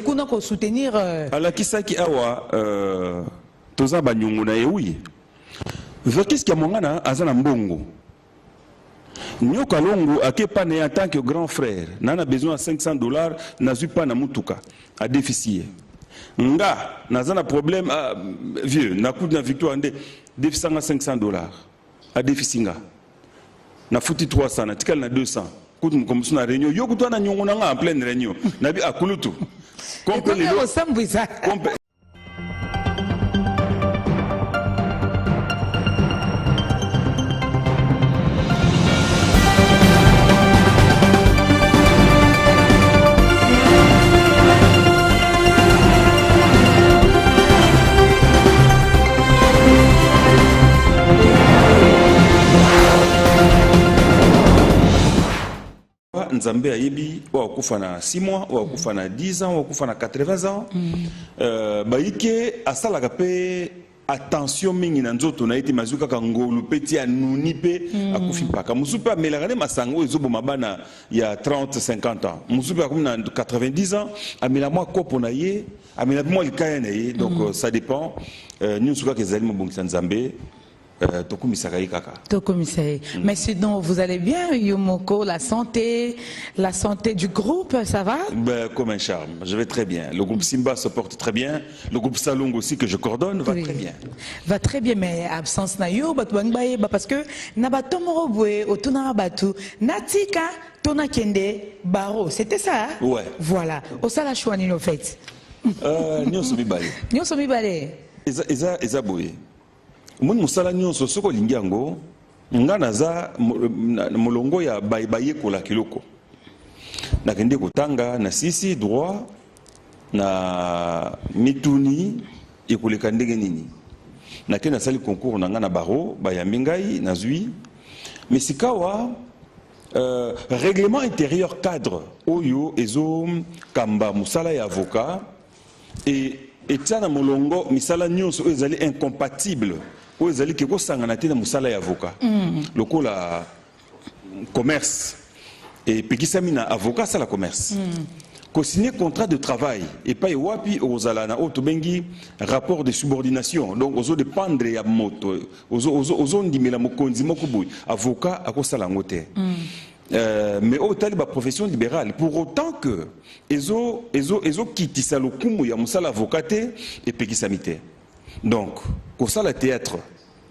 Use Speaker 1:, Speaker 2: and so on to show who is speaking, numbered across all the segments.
Speaker 1: kuna ko soutenir
Speaker 2: ala kisaki awa toza banyongo na oui. Verkis ki mongana azana mbongo. Nyoka longo akepane en tant que grand frère, nana besoin de $500, nazu pas na mutuka a déficit. Nga nazana problème vieux, na coup de victoire ndé déficit $500 a déficit nga. Na futi 300 na tikal na 200. Kutu comme na réunion, yo kutu na nyongo na nga en pleine réunion. Nabi akulutu. Compte les lots. Nzambe ayebi wa kufa na 6 mois, wa kufa na 10 ans, wa kufa na 80 ans. Baike asalaka pe attention mingi na nzoto na iti mazuka ka ngolu peti anuni pe akufi paka. Musupe amelagane masango ezobo mabana ya 30 50 ans. Musupe akum na 90 ans, amela mwa kopo na ye, amela mwa likaya na ye. Donc ça dépend. Nyusuka kezali mbongisa Nzambe.
Speaker 1: Mais sinon, vous allez bien, Yomoko, la santé du groupe, ça va?
Speaker 2: Comme un charme, je vais très bien. Le groupe Simba se porte très bien. Le groupe Salong aussi, que je coordonne, va très bien.
Speaker 1: Va très bien, mais absence na yo, parce que Nabatomorobwe, Otunarabatu, Natika, Tonakende, Baro, c'était ça?
Speaker 2: Ouais.
Speaker 1: Voilà. Au Salachouani, au fait.
Speaker 2: Nyosomibale.
Speaker 1: Nyosomibale.
Speaker 2: Eza boye. Mon musala nyonso soko lingiango nga naza molongo ya baye kola kiloko nakende kotanga na sisi droit na mituni ekoleka ndenge nini nakenda sali concours na nga na baro bayambi ngai nazwi mais sikawa règlement intérieur cadre oyo ezo kamba musala ya avocat et tana molongo misala nyonso ezali incompatible. Où ils allaient quelque chose en atteindre musala et avocat. Le coup la commerce et puis qui s'amène avocat ça la commerce. Co-signer contrat de travail et pas wapi aux alana autobengi rapport de subordination. Donc aux autres dépendre ya moto aux autres dimela mokonzi mokubu avocat à cause la ngote. Mais au taliba profession libérale pour autant que ezo quitte ça le kumu ya musala avocaté et puis qui s'amite. Donc, pour ça, le théâtre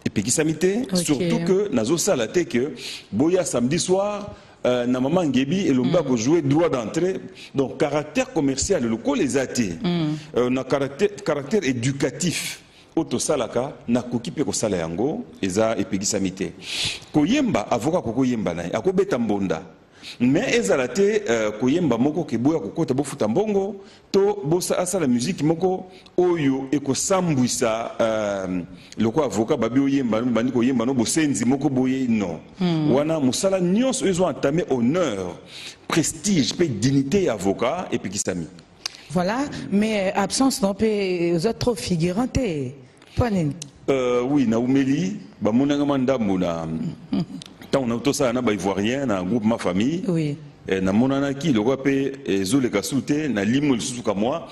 Speaker 2: et puis qui s'amité, surtout que nazo ça la que boya samedi soir, na maman Ngebi et l'omba pour jouer droit d'entrée. Donc, caractère commercial, le co les athées, na caractère éducatif. Auto salaka na kokipe ko sala yango eza et puis qui s'amité. Koyemba avocat ko yemba na akobeta mbonda. Mais ezalate koyemba moko ke boya kokota bofuta mbongo to bosa asala musique moko oyo ekosambwisa loko avocat babi oyemba bandi koyemba no bosenzi moko boye non wana musala nyonso ezo entamer honneur prestige pe dignité avocat et puis kisami.
Speaker 1: Voilà, mais absence non peut aux autres trop figurante.
Speaker 2: Oui, na umeli ba monanga mandambo na on a tout ça na ba ivoirien na groupe ma famille
Speaker 1: oui
Speaker 2: na monana ki le roi pe zole kasute na limo lisuka moi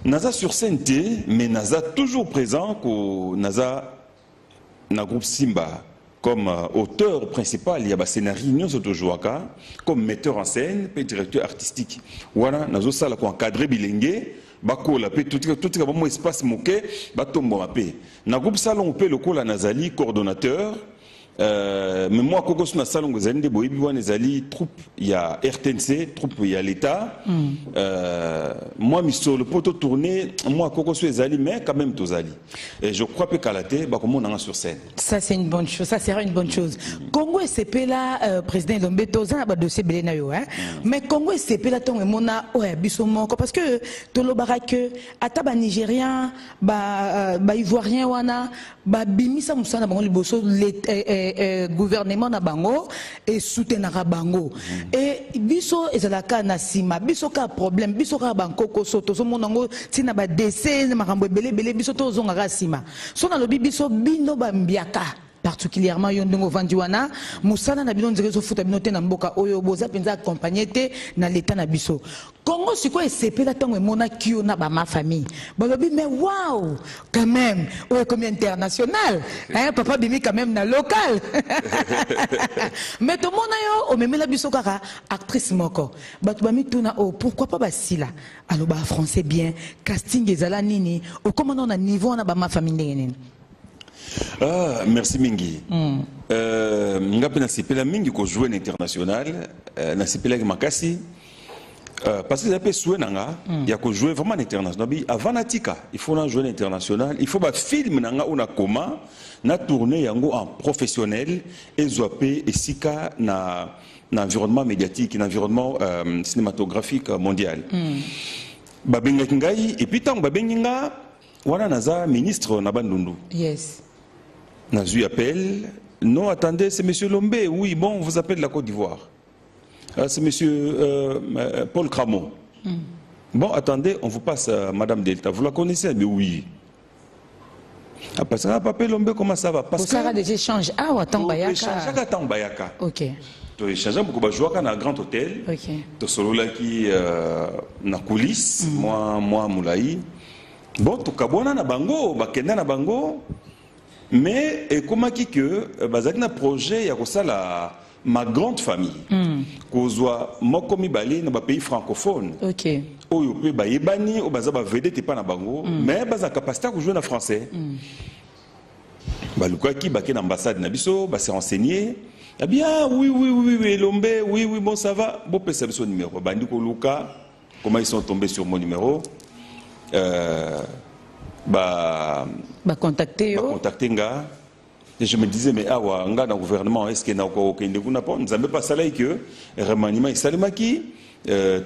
Speaker 2: naza sur scène mais naza toujours présent ko naza na groupe Simba comme auteur principal il y a ba scénario nyonso toujours comme metteur en scène pe directeur artistique wana nazo sala ko encadrer bilenge bakola pe tout ka ba mo espace moké batombo mape na groupe salon pe le kola nazali coordonnateur. Mais moi, quand je suis dans le salon, je suis troupe, il y a RTNC, troupe, il y a l'État. Moi, je suis sur le poteau tourné, moi, quand je suis allé, mais quand même, tous allés. Et je crois que Kalaté, comme on est sur scène.
Speaker 1: Ça, c'est une bonne chose. Ça sera une bonne chose. Congo SCP là, président Lombeto, ça a dossier Belénayo, hein. Mais Congo SCP là, ton mona, ouais, bisomon, parce que tout le barak, ataba Nigérien, Ivoirien, wana, bimisa moussana, bango liboso, gouvernement na bango et soutenara bango et biso ezalaka na sima biso ka problème biso ka banko ko soto so monango tina ba décès makambo belé biso to zonga sima so na lobi biso bino ba mbiaka particulièrement yondongo vandiwana musala na bino nzerezo futa bino te na mboka oyo boza penza accompagner te na l'état na biso Congo siko esepela tango emona kio na ba ma famille balobi mais waouh quand même oyo comme international hein papa bimi quand même na local mais to mona yo o memela biso kaka actrice moko batu bami tuna oh pourquoi pas basila alors ba français bien casting ezala nini o comment on a niveau na ba ma famille nini
Speaker 2: Ah, merci mingi. Ngape na sepela mingi ko jouer international, na sepela ki makasi. Parce que zape soué nanga, il y a ko jouer vraiment international. Avant natika, il faut na jouer international, il faut ba film nanga on a comment na tourner yango en professionnel et zoapé et sika na environnement médiatique, un environnement cinématographique mondial. Ba benga ngai et puis tant ba benga wana naza ministre na Bandundu.
Speaker 1: Yes.
Speaker 2: Nazu appelle. Non, attendez, c'est monsieur Lombé. Oui, bon, on vous appelle de la Côte d'Ivoire. C'est monsieur Paul Cramon. Bon, attendez, on vous passe madame Delta. Vous la connaissez? Mais oui. Ah, parce que Papa Lombé, comment ça va? Parce que
Speaker 1: ça a des échanges. Ah, attends, Bayaka.
Speaker 2: Échange à Tambayaka.
Speaker 1: Ok.
Speaker 2: Tu échanges beaucoup de joueurs dans un grand hôtel.
Speaker 1: Ok.
Speaker 2: Tu solo là qui na coulisses. Moi, Moulaï. Bon, tu kabona na bango, bakenda na bango. Mais comment qui que un projet il y a ça ma grande famille qu'on soit moko mibali na ba pays francophone
Speaker 1: OK
Speaker 2: oyo pe ba yebani o baza ba vedette pas na bango mais baza capacité à jouer en français ba lukaki ba ke na ambassade na biso ba se renseigner eh bien oui Lombé oui bon ça va bon pesa biso numéro bandi ko luka comment ils sont tombés sur mon numéro
Speaker 1: contacter
Speaker 2: nga et je me disais mais awa nga dans le gouvernement est-ce que na ko kende kuna pas nous avons pas salé que remaniement salimaki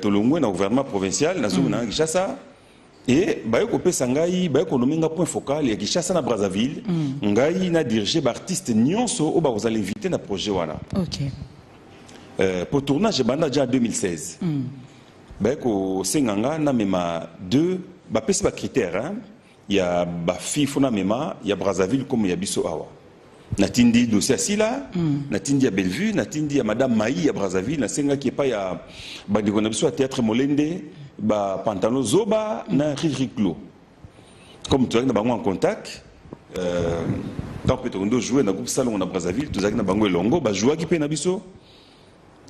Speaker 2: tolongwe na gouvernement provincial na zone na Kinshasa et ba ko pesa ngai ba ko nominga point focal ya Kinshasa na Brazzaville ngai na diriger ba artiste nyonso o ba vous allez inviter na projet wana OK pour tournage banda déjà en 2016 ba ko senganga na mema deux ba pesa ba critères hein. Il y a Bafi Fonamema, il y a Brazzaville comme il y a Bisso Awa. Natindi dossier Sila, Natindi à Bellevue, Natindi à Madame Maï à Brazzaville, Nasenga qui est pas ya Bandigonabiso à Théâtre Molende, Pantano Zoba, na Ririklo. Comme tu as en contact, tant que tu as joué dans le groupe Salon à Brazzaville, tu as Bango et Longo, jouer qui peut Nabiso.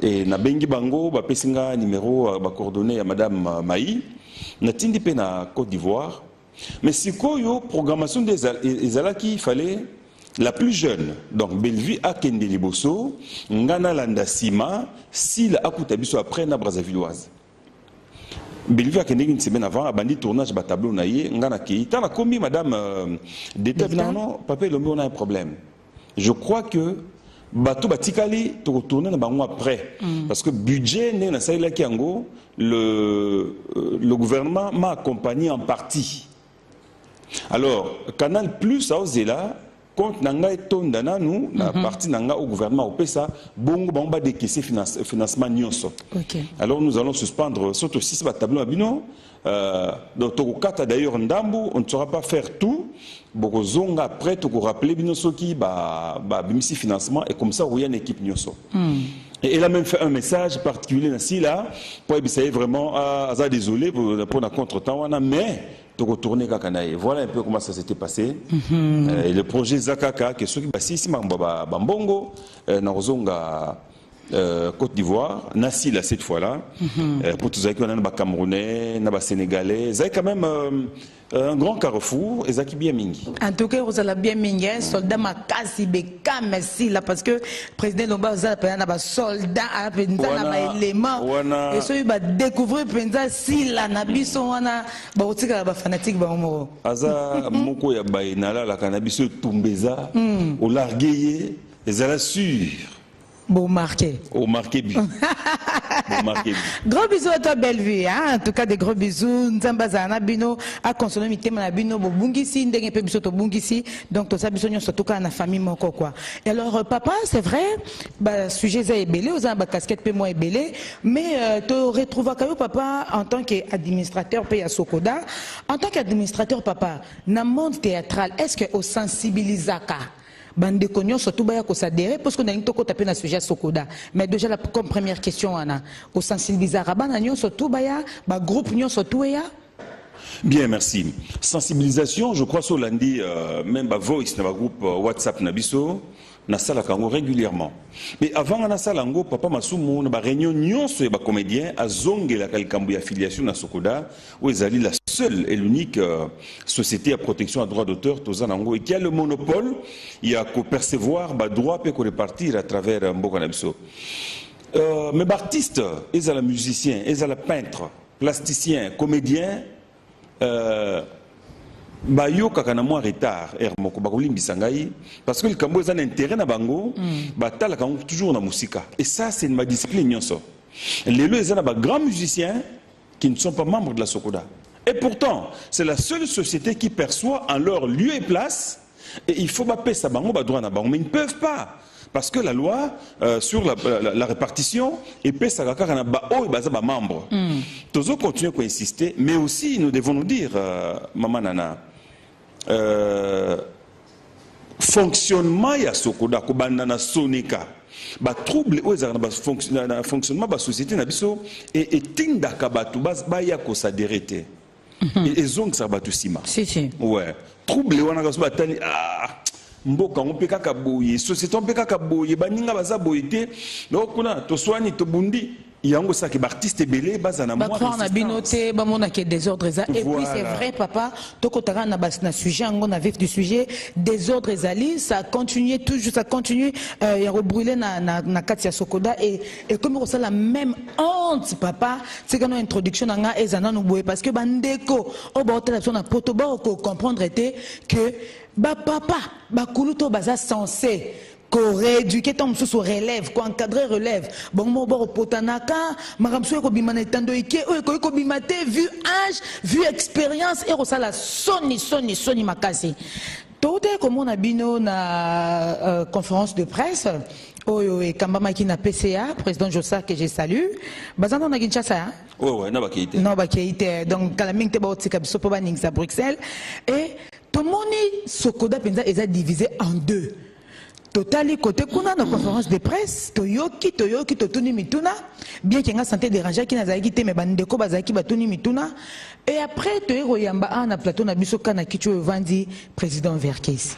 Speaker 2: Et na bengi bango ba pesinga numéro ba coordonné à Madame Maï, Natindi pe na Côte d'Ivoire. Mais si koyo programmation des ezalaki il fallait la plus jeune donc Bellevue a Kende Liboso ngana landa sima si la akuta biso après na Brazzavilloise Bellevue a Kende une semaine avant a bandi tournage ba tableau na ye ngana ki ta la commis madame d'état non papa Lombé on a un problème je crois que bato batikali to retourner na bango après parce que budget né na saïla kiango le gouvernement m'a accompagné en partie. Alors, Canal Plus a osé là, compte nanga et tondana nous, la partie nanga au gouvernement au PESA, bongo bamba décaisser financement nyonso. Alors nous allons suspendre, surtout si c'est pas tableau à bino, donc au kata d'ailleurs ndambu, on ne saura pas faire tout, boko zonga après, tu rappeler binoso qui bimisi financement et comme ça où il y a une équipe nyonso. Et elle a même fait un message particulier ainsi là, pour essayer vraiment à désolé pour la contre-temps, mais de retourner Kakanaï. Voilà un peu comment ça s'était passé. Et le projet Zakaka, qui est celui qui est Bambongo, Narzonga, Côte d'Ivoire, Nassi là cette fois-là, pour tous ceux qui ont Camerounais, Sénégalais, ils ont quand même un grand carrefour, et Zaki bien mingi.
Speaker 1: En tout cas, vous avez bien mingi, soldat makasi beka merci là parce que président Lomba vous avez un soldat à un élément et ça il va découvrir penza si la nabiso wana ba utika ba fanatique ba omoro.
Speaker 2: Aza moko ya bainala la cannabis tumbeza au larguer et à sûr.
Speaker 1: Bon marqué.
Speaker 2: Au marqué bien.
Speaker 1: Gros bisous à toi Bellevue, hein? En tout cas des gros bisous. Nzambazana bino a consommé mi tema na bino bo bungisi ndenge pe biso to bungisi donc to ça biso nyo surtout quand na famille moko quoi. Et alors papa, c'est vrai, bah sujet za ebélé, aux ba casquette pe moi ebélé, mais te retrouva kayo papa en tant qu'administrateur pe ya Sokoda, en tant qu'administrateur papa, na monde théâtral, est-ce que au sensibilisaka bande cognon surtout baya ko s'adhérer parce qu'on a une toko tapé na sujet Sokoda. Mais déjà la comme première question ana au sensibiliser rabana nyon surtout baya ba groupe nyon surtout ya.
Speaker 2: Bien, merci. Sensibilisation, je crois, sur lundi, même à Voice, dans le groupe WhatsApp Nabiso, na sala kango régulièrement. Mais avant na sala ngo papa masumu na réunion nyonso ba comédien a zonge la kalkambu affiliation na Sokoda où ezali la seule et l'unique société à protection à droit d'auteur tozanango et qui a le monopole il y a qu'au percevoir ba droit peut qu'on répartir à travers mboka nabiso. Mais artistes, ezala musicien, ezala peintre, plasticien, comédien bayo kaka na moi retard moko bakolimbisa ngai parce que le kambo est un intérêt na bango batala kango toujours na musika et ça c'est ma discipline nyonso lelo ezana ba grands musiciens qui ne sont pas membres de la Sokoda et pourtant c'est la seule société qui perçoit en leur lieu et place et il faut baper ça bango ba droit na bango mais ils ne peuvent pas parce que la loi sur la répartition et ça na ba o baza ba membre tozo continuer à insister mais aussi nous devons nous dire maman nana fonctionnement ya Sokoda ko banda na Sonika ba trouble o ezana ba fonctionnement ba société na biso et tindaka batu ba ya ko s'adhérer et zong ça batu sima
Speaker 1: si
Speaker 2: ouais trouble wana ka so batani mboka on peut kaka boye société on peut kaka boye baninga baza boye te donc kuna to swani to bundi yango ça que artiste belé bazana moi
Speaker 1: on a binoté ba mona que désordre ça et puis c'est vrai papa to kotara na bas na sujet on a vif du sujet désordre zali ça a continué toujours ça continue ya rebrûler na kati ya Sokoda et comme on ça la même honte papa c'est quand on introduction nga ezana no boye parce que bandeko o ba hôtel na poto ba ko comprendre était que ba papa ba kuluto baza censé qu'on rééduque ton sous relève qu'on encadrer relève bon mo bo potanaka maramso ko bimana tando ike o ko bimate vu âge vu expérience et rosala soni makasi tout comme on a bino na conférence de presse oyo e kambama ki na PCA président Jossa que je salue bazana na Kinshasa
Speaker 2: ouais na bakeite
Speaker 1: donc kalaming te ba otika biso po ba ningsa Bruxelles et tout le monde Sokoda penza est divisé en deux. Totali côté kuna na conférence de presse toyoki totuni mituna bien qu'il y a santé dérangé qui n'a zaki mais bandeko bazaki batuni mituna et après toyero yamba na plateau na biso kana kicho vandi président Verkis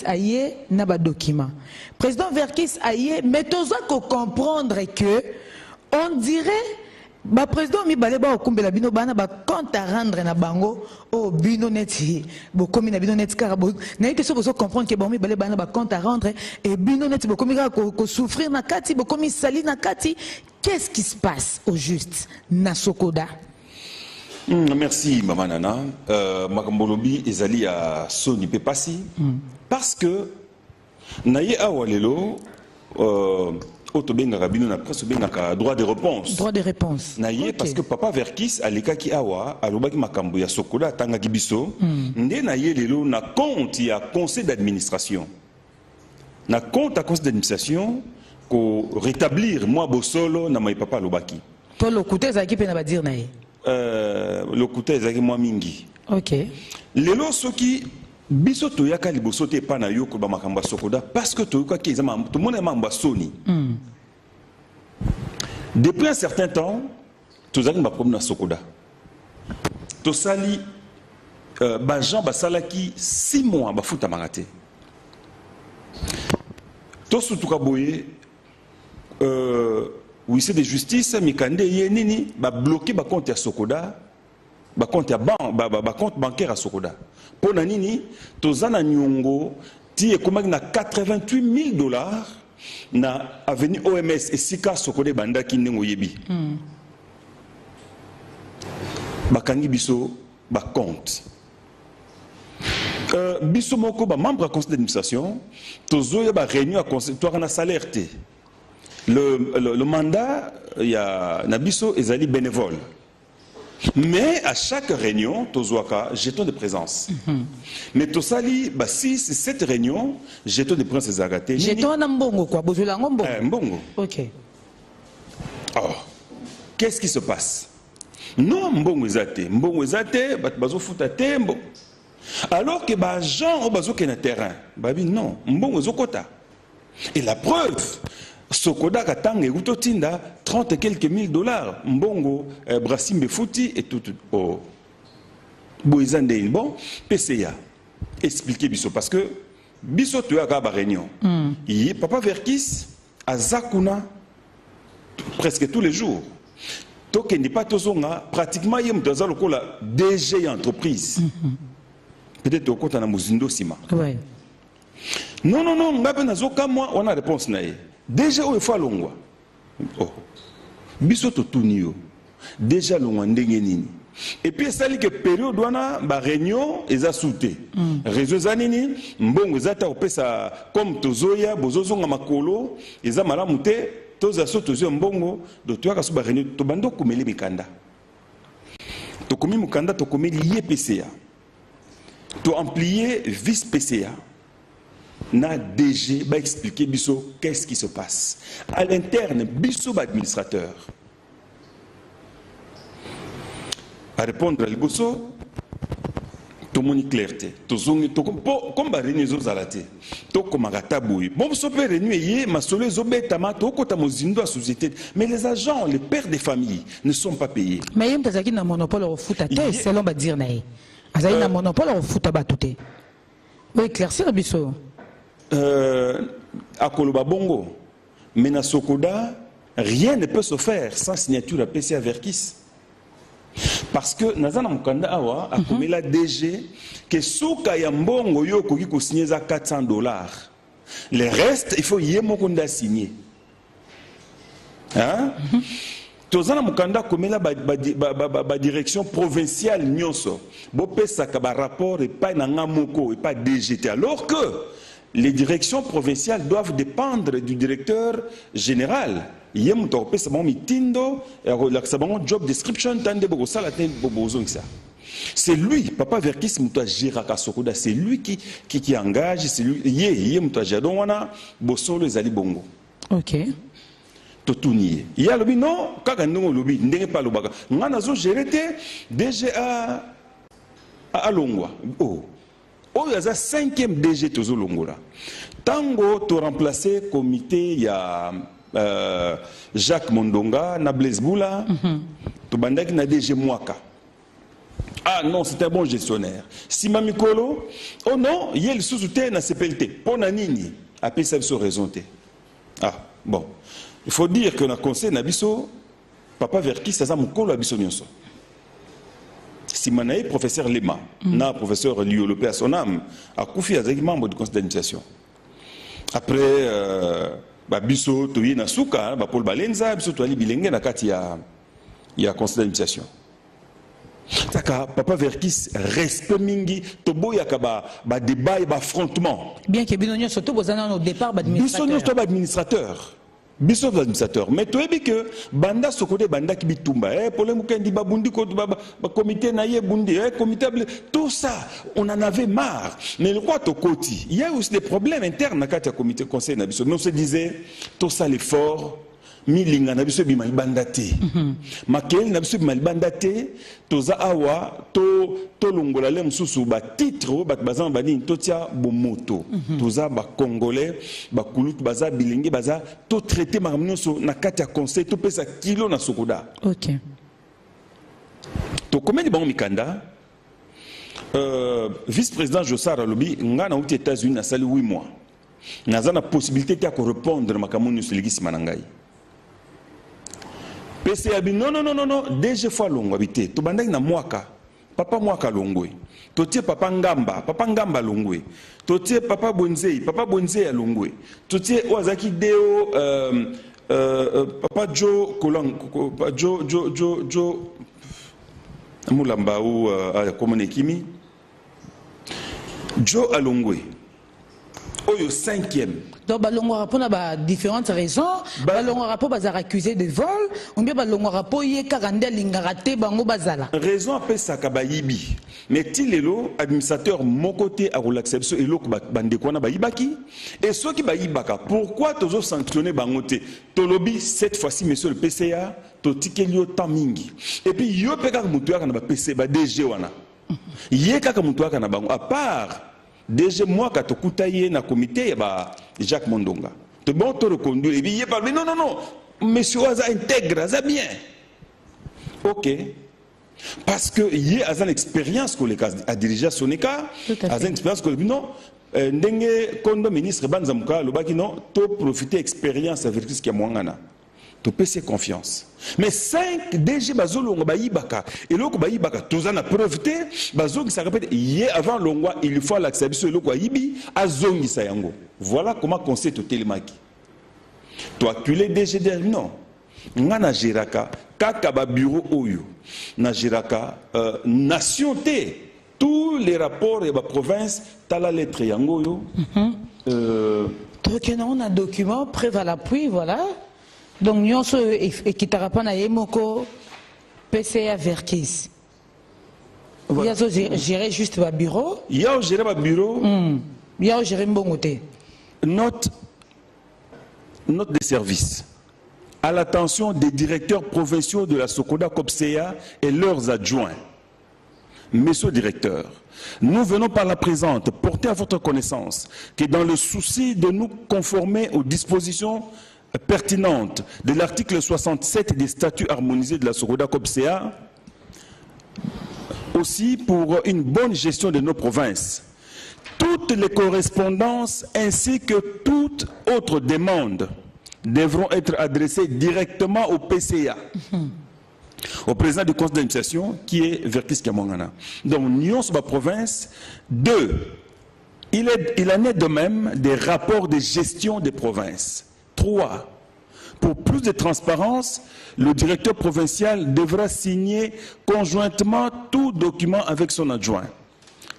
Speaker 1: aye na ba document président Verkis aye mais toza ko comprendre que on dirait ba président mi balé ba okumbela bino bana ba compte à rendre na bango o bino neti bo komi na bino neti karabo na ite so comprendre que ba mi balé bana ba compte à rendre et bino neti bo komi ko souffrir na kati bo komi sali na kati qu'est-ce qui se passe au juste na Sokoda?
Speaker 2: Merci maman nana makambolobi ezali a soni pe passi parce que naye awalelo Autobenga Bino na presse benga droit de réponse.
Speaker 1: Droit de réponse.
Speaker 2: Naïe okay. Parce que papa Verkis aleka ki awa alobaki makambo ya Sokoda tanga kibiso nde naïe lelo na compte ya conseil d'administration. Na compte à conseil d'administration ko rétablir moi bosolo na mai papa alobaki.
Speaker 1: To lokuté zaki pe na ba dire naïe.
Speaker 2: Lokuté zaki moi mingi.
Speaker 1: OK.
Speaker 2: Lelo soki biso toyaka liboso te pa na yo ko ba makambo ya Sokoda parce que toyoka ki ezama tout le monde mamba soni. Depuis un certain temps, tozali ba problème na Sokoda. Tosali ba Jean basalaki 6 mois ba futa mangate. Tosutuka boye huissier de justice mikande ye nini ba bloquer ba compte ya Sokoda. Ba compte ya ba compte bancaire à Sokoda. Pour nini tozana nyongo ti ekomaki na $88,000 na avenue OMS et Sika Sokoda bandaki ndengo yebi. Bakangi biso ba compte. Biso moko ba membre à conseil d'administration tozo ya ba réunion à conseil to na salaire te. Le mandat ya na biso ezali bénévole. Mais à chaque réunion, Tozoaka, jeton de présence. Mais Tosali, 6-7 réunions, jeton de présence zagaté.
Speaker 1: Jeton na mbongo quoi, bozula mbongo.
Speaker 2: Mbongo.
Speaker 1: OK.
Speaker 2: Alors, qu'est-ce qui se passe? Non, mbongo ezate, bazo futate mbo. Alors que les gens ont sur le terrain, babi non, mbongo zokota. Et la preuve, Sokoda katang et tinda 30 et quelques mille dollars, mbongo Brassimbe Fouti et tout. Oh. Boizande bon, PCA. Expliquez biso parce que biso tu as une réunion. Papa Verkis à Zakuna presque tous les jours. Donc il n'est pas tozonga pratiquement il y a la DG entreprise. Peut-être au côté de Muzindo Sima.
Speaker 1: Ouais.
Speaker 2: Non, moi, on a réponse. Déjà, il faut l'ongwa. Oh. Biso to tunio. Déjà, l'ongwa ndengenini. Et puis, ça dit que période où on a une réunion, ils ont sauté. Réseau Zanini, mbongo zata opesa comme tozoya, bozozonga makolo, ils ont malamute, toza sotozo mbongo, do tuaka suba réunion, to bando kumeli mikanda. To komi mukanda, to komi lié PCA. Tu as amplié vice-PCA, na DG, va expliquer biso qu'est-ce qui se passe. À l'interne, biso administrateur. À répondre à l'Iboso, tout le monde clarté. Comme la réunion zalate, tout comme un tabouille. Bon, ça peut réunir, ma solé zobé tamato, kota mozindo à société. Mais les agents, les pères des familles ne sont pas payés.
Speaker 1: Mais il y a un monopole au foot à terre, c'est l'on va dire naï. Il y a un monopole au foot à batouté. Oui, éclaircir biso.
Speaker 2: À Koloba Bongo, mais na Sokoda, rien ne peut se faire sans signature à PCA Verkis. Parce que Nazana Mukanda Awa a commis la DG que Souka Yambongo yo koki ko signer za $400. Le reste, il faut Yemokunda signer. Hein? Tozana Mukanda commis la direction provinciale Nyonso. Bopesa ka ba rapport et pas Nangamoko et pas DGT. Alors que les directions provinciales doivent dépendre du directeur général. Job description, c'est lui, Papa Verkis Mouta Jiraka Sokoda, c'est lui qui engage, c'est lui,
Speaker 1: ok.
Speaker 2: Totuni. Il y a le non, Kakandongo lobby, n'est pas le baga. Nanazo géré déjà à Longwa. Oh. Oh, il y a 5e DG Tozo Longola. Tango, tu remplacé le comité, il y a Jacques Mondonga, Nables Boula, tu bandak na DG Mwaka. Ah non, c'est un bon gestionnaire. Sima Mikolo, oh non, il y a le sous-souté na CPLT. Ponanini, après ça, ils raison. Ah, bon. Il faut dire que dans le conseil Nabiso, Papa Verkis, c'est ça, Mukolo Abiso Nyonso. Simanaï, professeur Lema, na professeur Liolopé à son âme, a confié à membre du conseil d'administration. Après, Bisso, Toyi Nasuka, Paul Balenza, Bisso, Toali Bilenge, il y a conseil d'administration. Papa Verkis, respect mingi, Tobo Yakaba, débat et affrontement.
Speaker 1: Bien que Binonio surtout, vous avez au départ
Speaker 2: administrateur. Bissot administrateur. Mais tu as dit que Banda Sokode Banda qui bitumba, pour le Mukendi Babundi, comité Naye Bundi, comité, tout ça, on en avait marre. Mais le quoi au côté, il y a aussi des problèmes internes à comité conseil Nabiso. Nous se disait, tout ça l'effort, Milinga Nabiso Bimal Bandate. Makel Nabiso Bimal Bandate, Toza Awa, To Longola Lem Susu, titre, Bazan Badin, Totia Bomoto, Toza Congolais, Kulut Baza Bilingi Baza, to traité Marminoso, Nakatia Conseil, to pesa kilo na Sokoda.
Speaker 1: Ok.
Speaker 2: To combien de bon Mikanda, vice-président Jossar Alobi, Ngana aux États-Unis, a sali 8 mois. N'a la possibilité de répondre à Makamouni Seligis Manangai. PCA non, déjà fois longo habité. Tu bandak na mwaka, papa mwaka longwe. Totie papa ngamba longwe. Totie papa bonzei a longwe. Totie wazaki deo papa Joe Kolang, Joe Mulamba ou Komone Kimi. Joe a longwe. Oyo 5e.
Speaker 1: Donc, balongo rapport a différentes raisons. Balongo rapport bazar accusé de vol. Ou bien balongo rapport yé karande lingarate bango bazala.
Speaker 2: Raison après ça kabayibi. Mais tilelo administrateur mon côté à relaxer et l'autre bande quoi na bayibaki. Et ceux qui bayibaka, pourquoi toujours sanctionner bangote? Tolobi cette fois-ci monsieur le PCA, to tikelio tamingi. Et puis yo peka mutuaka na ba PC ba DG wana. Yé kaka mutu aka na bango à part déjà moi quand to kutaye na comité ba Jacques Mondonga. Te bon to reconduire et puis yé parle non non non monsieur Aza intègre Aza bien. OK. Parce que yé Aza l'expérience que les cas a dirigé Soneka, Aza expérience que non ndenge kondo ministre Banzamuka lobaki non to profiter expérience avec ce qui a mwangana. To pese confiance. Mais 5 DG bazolongo bayibaka et loko bayibaka tozana profiter bazongi ça répète yé avant longwa il faut l'accepter loko ayibi azongi sa yango. Voilà comment conseil to telemaki. To acculer DG non. Ngana jiraka kaka ba bureau oyo na jiraka nation té tous les rapports et la province t'as la lettre yango yo.
Speaker 1: Donc on a un document preuve à l'appui voilà. Donc, nous avons un PCA Verkis. Il y a géré juste le bureau.
Speaker 2: Il y a géré le bureau.
Speaker 1: Il y a géré le bon côté.
Speaker 2: Note de service à l'attention des directeurs provinciaux de la Sokoda COPSEA et leurs adjoints. Messieurs directeurs, nous venons par la présente porter à votre connaissance que dans le souci de nous conformer aux dispositions pertinente de l'article 67 des statuts harmonisés de la Sokoda COPSEA, aussi pour une bonne gestion de nos provinces. Toutes les correspondances ainsi que toute autre demande devront être adressées directement au PCA, au président du conseil d'administration qui est Verkis Kamwangana. Donc, Nyon sur la province. 2. Il en est de même des rapports de gestion des provinces. 3. Pour plus de transparence, le directeur provincial devra signer conjointement tout document avec son adjoint.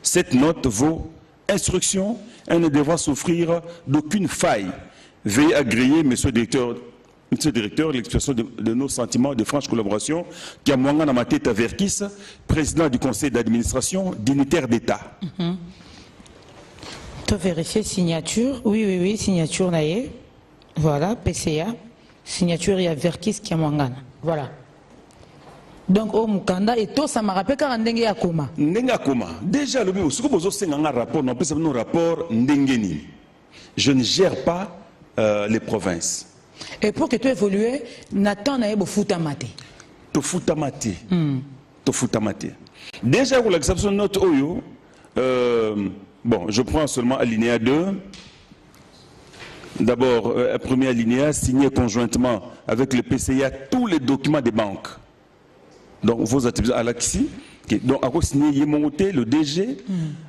Speaker 2: Cette note vaut instruction et ne devra souffrir d'aucune faille. Veuillez agréer, monsieur le directeur, l'expression de nos sentiments de franche collaboration, qui a moins dans ma tête à Verkis, président du conseil d'administration, dignitaire d'État.
Speaker 1: Tu vérifier signature. Oui, signature naïe. Voilà, PCA. Signature, il y a Verkis qui a Mwangana. Voilà. Donc, au Mukanda, et tout ça m'a rappelé car Ndenge Akoma.
Speaker 2: Ndenge Akoma. Déjà, le bureau, ce que vous avez un rapport, non plus un rapport Ndengeni. Je ne gère pas les provinces.
Speaker 1: Et pour que tu évolues, Nathan n'a pas foutamate.
Speaker 2: To foutamate. To foutamate. Déjà, pour l'exception de notre Oyo, bon, je prends seulement alinéa 2. D'abord, premier alinéa, signé conjointement avec le PCA tous les documents des banques. Donc, vos attributions à l'AXI. Donc, à signé Yemongote, le DG,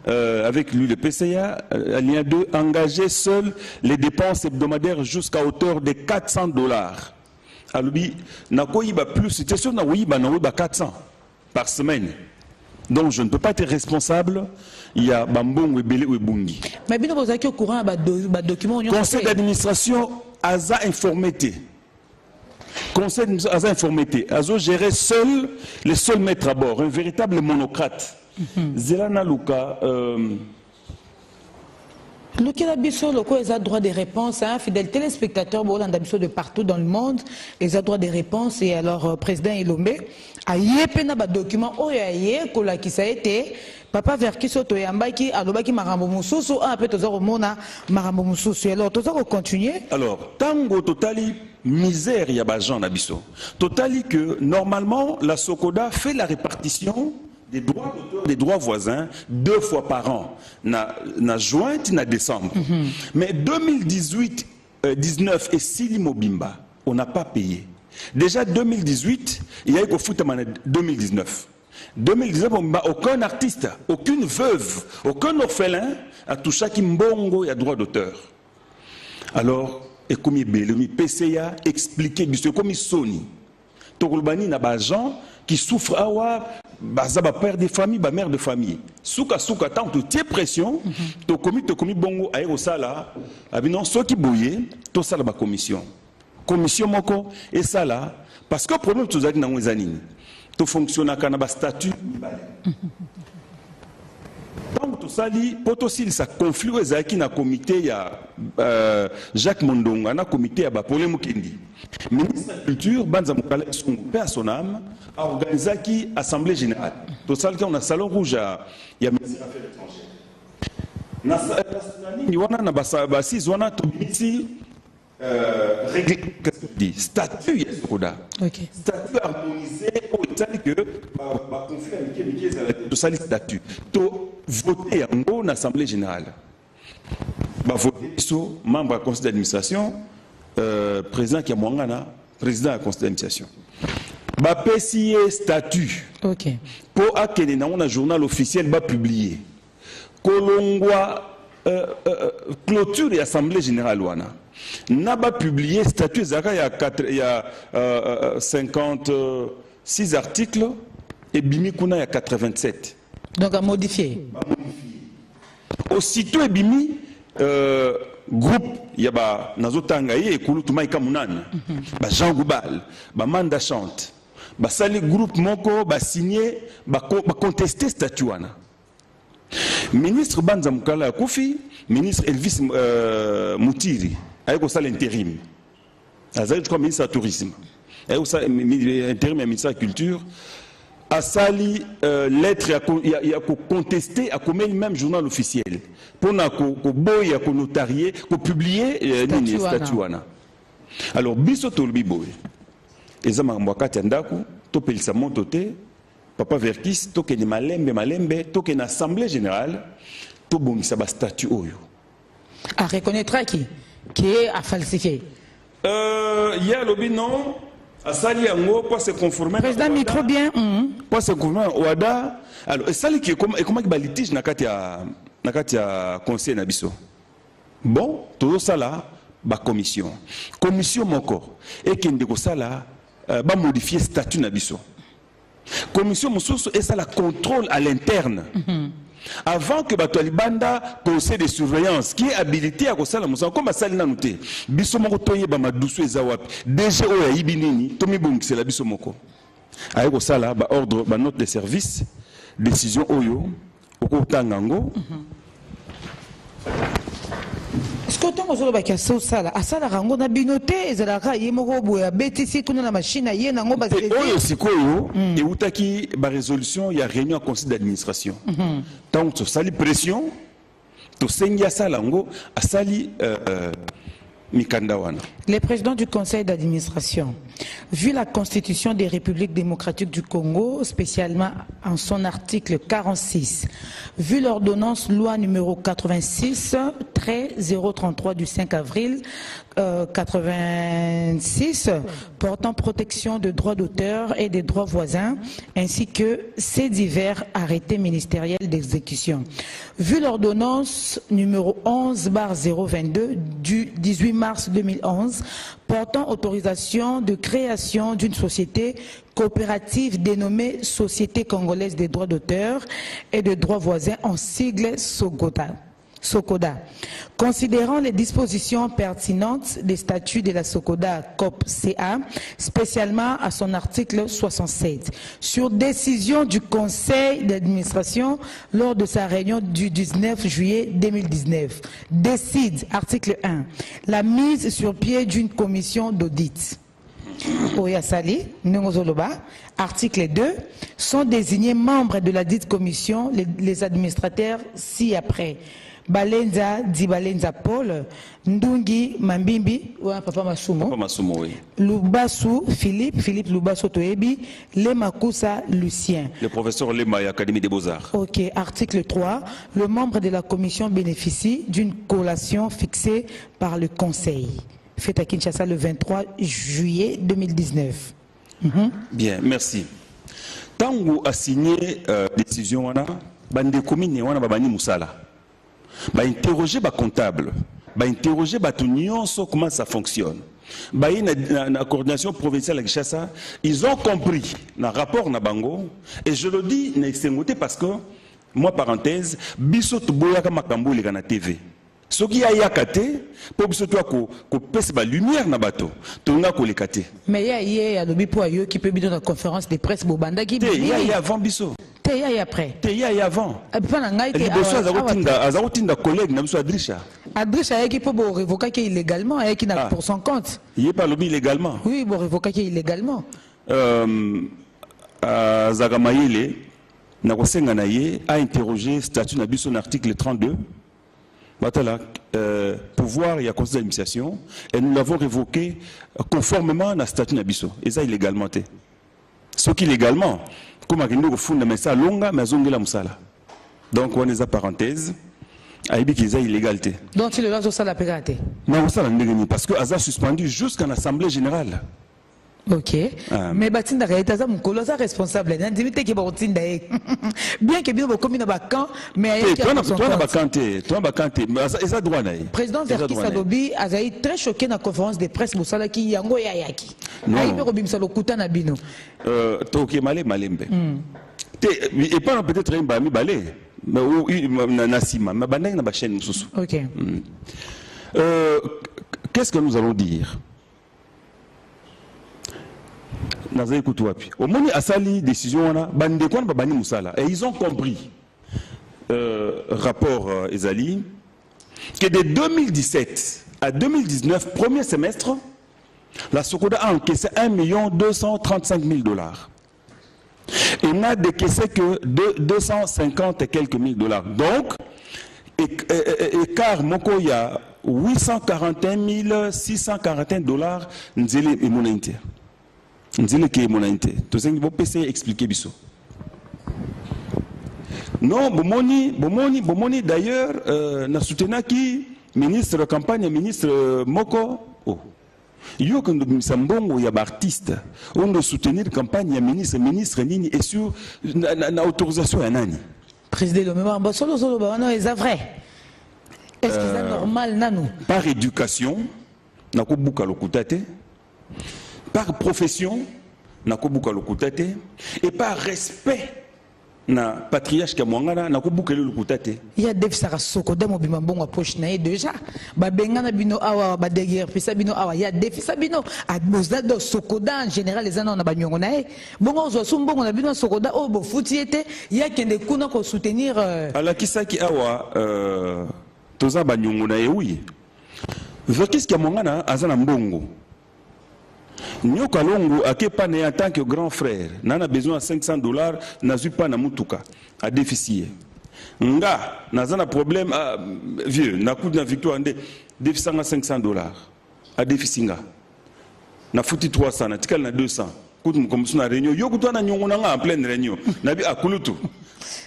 Speaker 2: avec lui le PCA, alinéa 2, engager seuls les dépenses hebdomadaires jusqu'à hauteur de $400. Alors, Nakoyiba plus, situation Nakoyiba 400 par semaine. Donc, je ne peux pas être responsable. Il y a Bambong, Webele, Webungi.
Speaker 1: Mais bien, vous avez au courant de documents.
Speaker 2: Conseil d'administration, Aza informé. Conseil d'administration, Aza informé. Azo gérait seul, les seuls maîtres à bord, un véritable monocrate. Zelana Luka.
Speaker 1: Le Kelabiso, le quoi, ils ont droit de réponse, hein, fidèles téléspectateurs, de partout dans le monde, ils ont droit de réponse. Et alors, président Ilombe, a yépena ba document, oh yé, kola qui ça a été, papa Verkis soto yambaki, alobaki marambo mususu, un peu tozoro mona marambo mususu. Alors, tozoro continuer.
Speaker 2: Alors, tango totali misère yabajan nabiso. Totali que normalement la Sokoda fait la répartition des droits d'auteur, des droits voisins 2 fois par an, na juin na décembre. Mais 2018, 19 et Sili Mobimba, on n'a pas payé. Déjà 2018, il y a eu qu'au foot 2019. 2019, aucun artiste, aucune veuve, aucun orphelin a touché à Mbongo et à droit d'auteur. Alors, et comme il PCA expliqué, comme il Sony, Torulbani n'a pas gens qui souffrent awa, bazaba père de famille, ba mère de famille. Souka tant que tu pression, to commis bongo aéro sala, abinon ceux qui bouillent, to sala ba commission. Commission moko et ça là parce que le problème tout ça dans les années to fonctionne à ba statut tant tout ça li potosil sa conflit ezaki na comité ya Jacques Mondonga na comité ya ba problème kendi ministre de la culture banza mukala son père à son âme a organisé qui assemblée générale tout ça on a salon rouge ya ministre des affaires étrangères na ni wana na ba six wana to biti règle statut ya sokoda statut harmonisé pour établir que ba conflit avec tout ça les statut to voter en assemblée générale ba voter sur membre du conseil d'administration président qui a mwangana président du conseil d'administration ba pesier statut pour akene na un journal officiel ba publier kolongwa clôture et assemblée générale wana n'a pas publié statut Zaka il y a 56 articles et Bimi Kuna il y a 87.
Speaker 1: Donc à modifier.
Speaker 2: Aussitôt Bimi groupe il y a Nazotanga et Kouloutouma Kamunane, Jean Goubal, Manda Chante, Sali groupe Moko, signé, contester statut wana. Ministre Banza Mukala Koufi, ministre Elvis Moutiri. Avec l'intérim. Je crois ministre du tourisme. Avec l'intérim et ministre de la culture. A sali lettre il y a contesté à comme même journal officiel. Pour que boy a notarié, que publier le statut. Alors biso tolbi boy. Ezama mwakati ndaku to pelisa montote papa Verkis to ke ni malembe to ke na assemblée générale to bongisa ba statut oyo.
Speaker 1: À reconnaître qui est à falsifier.
Speaker 2: Il y a le non, à Sali Ango, pour se conformer.
Speaker 1: Président micro bien.
Speaker 2: Pour se conformer au WADA. Alors, Sali qui est comment il y a litige na conseil nabiso. Bon, tout ça là, ba commission. Commission mon corps. Et qui ndeko ça là, ba modifier statut nabiso. Commission mosusu et ça la contrôle à l'interne. Avant que Batoualibanda conseil de surveillance qui est habilité à ça la mousson comme ça l'a noté biso moko toye ba madusu ezawap DG o ya ibinini tomi bongise la biso moko ayeko sala ba ordre ba note de service décision oyo okotangango
Speaker 1: est-ce que tant que baki aso sala asala rango na binote ezalaka yemoko boya BTC kuna na machine ye nango ba
Speaker 2: oyo sikoyo et utaki ba résolution ya réunion conseil d'administration tant que sali pression to sengia sala ngo asali Mikandawana.
Speaker 1: Le président du conseil d'administration, vu la constitution des républiques démocratiques du Congo, spécialement en son article 46, vu l'ordonnance loi numéro 86-033 du 5 avril 86 portant protection de droits d'auteur et des droits voisins, ainsi que ces divers arrêtés ministériels d'exécution. Vu l'ordonnance numéro 11-022 du 18 mars 2011 portant autorisation de création d'une société coopérative dénommée Société congolaise des droits d'auteur et de droits voisins en sigle SOCODA. Considérant les dispositions pertinentes des statuts de la SOCODA COP-CA, spécialement à son article 67, sur décision du conseil d'administration lors de sa réunion du 19 juillet 2019, décide, article 1, la mise sur pied d'une commission d'audit. Oyasali, Nengozoloba, article 2, sont désignés membres de la dite commission les administrateurs ci-après. Balenza Dibalenza Paul, Ndungi Mambimbi, Papa Masumo,
Speaker 2: oui.
Speaker 1: Lubasu Philippe Lubasu Toebi, Lemakusa Lucien.
Speaker 2: Le professeur Lema, Académie des Beaux-Arts.
Speaker 1: Ok, article 3, le membre de la commission bénéficie d'une collation fixée par le conseil. Fait à Kinshasa le 23 juillet 2019.
Speaker 2: Bien, merci. Tango a signé décision, bande commune, babani Moussala. Interroger les comptables, interroger les comment ça fonctionne. La coordination provinciale de Kinshasa, ils ont compris le rapport na bango et je le dis parce que moi parenthèse, biso toboyaka makambo le na TV. Ce qui a yakate pour biso toi ko pèse ba lumière na bato, tonga ko lekate.
Speaker 1: Mais il y a lobi pour ayo qui peut bien dans la conférence de presse bobanda qui
Speaker 2: il y a avant biso.
Speaker 1: T'es y après.
Speaker 2: T'es y avant.
Speaker 1: Les
Speaker 2: besoins d'avoir collègue n'a pas Adrisha.
Speaker 1: Adrisha qui peut révoquer illégalement et qui n'a pour son compte.
Speaker 2: Il est pas lobby illégalement.
Speaker 1: Oui, bon révoquer illégalement.
Speaker 2: Zagamayele a interrogé statut na son article 32. Batala, pouvoir et à conseil d'administration, et nous l'avons révoqué conformément à la statut Nabiso. Et ça illégalement. Ce qui illégalement, comme à Guinée, au fond, mais ça longa, mais la moussala. Donc on est à parenthèse, à Ibi qui est illégalité.
Speaker 1: Donc il est là sur ça la pégate.
Speaker 2: Non, ça n'a parce que Aza suspendu jusqu'à l'Assemblée générale.
Speaker 1: Ok. Mais Batinda Rétaza, mon colossal responsable, bien que bien comme une bacan, mais il y a
Speaker 2: ça droit.
Speaker 1: Président Verki Salobi a été très choqué dans la conférence de presse Moussala qui yango ya yaki. Aïbe Robim Salokuta Nabino.
Speaker 2: Toke malé malembe. Et pas peut-être un bami balé, mais Nassima, mais bandé na ba chaîne Moussou.
Speaker 1: Ok.
Speaker 2: Qu'est-ce que nous allons dire? Au moment asali décision et ils ont compris rapport Ezali que de 2017 à 2019 premier semestre la Sokoda a encaissé 1 235 000 $. Et n'a décaissé que 250 et quelques mille $. Donc écart moko il y a 841 641 $ nzele et mon inter. Nzile qui est mon inter. Tout ça, il faut essayer d'expliquer biso. Non, Bomoni d'ailleurs, n'a soutenu qui ministre de campagne, ministre Moko. Oh. Il y a un sambongo, il y a artiste. On doit soutenir la campagne, ministre Nini, et sur l'autorisation à Nani.
Speaker 1: Président de mémoire, solo, non, c'est vrai. Est-ce que c'est normal, Nanou?
Speaker 2: Par éducation, n'a pas beaucoup à l'okutate. Par profession, na kobuka lokutate, et par respect na patriarche Kamwangana, na kobuka lokutate.
Speaker 1: Il y a des gens qui sont en poche déjà. Babengana bino awa, badeguer, pisabino awa, il y a des fisabino. A Bozado Sokoda en général les années on a banyongonae. Bon on se soumbo on a bino Sokoda oh bo foutiete, il y a qui des kuna ko soutenir.
Speaker 2: Ala kisaki awa toza banyongonae oui. Verkis Kamwangana azana mbongo. Nyoka Longo a en tant que grand frère, n'a besoin de 500 $, n'a pas na mutuka, à déficit. Nga, n'a un problème, vieux, n'a coup de victoire, déficit 500 $, à déficit. N'a foutu 300, n'a tikal na 200. Kout comme ça na réunion, yo koutwa na nyongonanga en pleine réunion, n'a bi akulutu.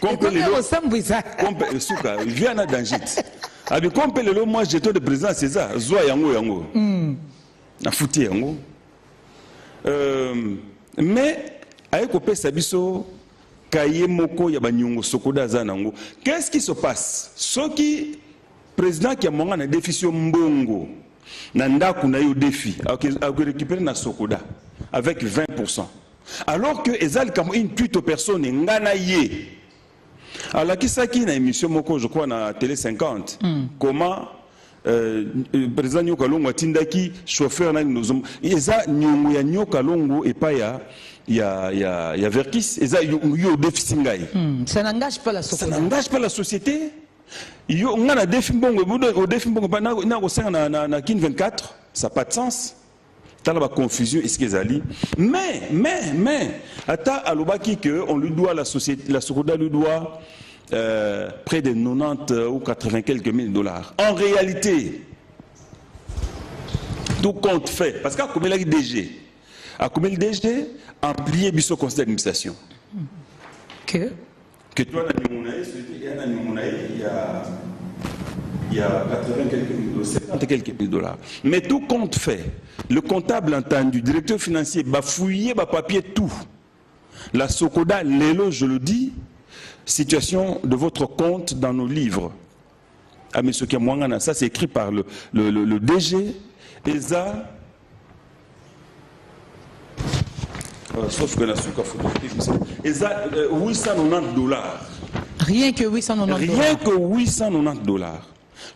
Speaker 1: Compte le
Speaker 2: suka, vient na dangit. Abi compte le moi j'étais de président César, zoa yango. Na foutu yango. Mais avec Opé Sabiso, Kaye Moko Yabanyongo Sokoda Zanango, qu'est-ce qui se passe? Ce qui président qui a un déficit mbongo, Nanda kuna yo défi, a récupéré na Sokoda avec 20%. Alors que Ezal comme une toute personne ngana ye. Alors qui ça qui na émission Moko je crois na télé 50. Comment président Nyoka Longo atindaki chauffeur na nous eza nyongo ya Nyoka Longo et pas ya Verkis eza yo déficit ngai.
Speaker 1: Ça n'engage pas la société.
Speaker 2: Ça n'engage pas la société. Yo ngana défi mbongo au défi mbongo na ko senga na kin 24, ça n'a pas de sens. T'as la confusion est-ce qu'ils allient. Mais ata alobaki que on lui doit la société, la Sokoda lui doit près de 90 ou 80 quelques mille $. En réalité, tout compte fait, parce qu'à combien le DG, amplié le conseil d'administration.
Speaker 1: Que
Speaker 2: toi, il y a 80 quelques mille $, 70 quelques mille $. Mais tout compte fait, le comptable entendu, directeur financier, bafouillé, papier, tout. La Sokoda, l'élo, je le dis, situation de votre compte dans nos livres. Ah, M. Kamwangana, ça c'est écrit par le DG, ESA, sauf que la souka ESA, 890 $.
Speaker 1: Rien que 890 $.
Speaker 2: Rien que 890 $.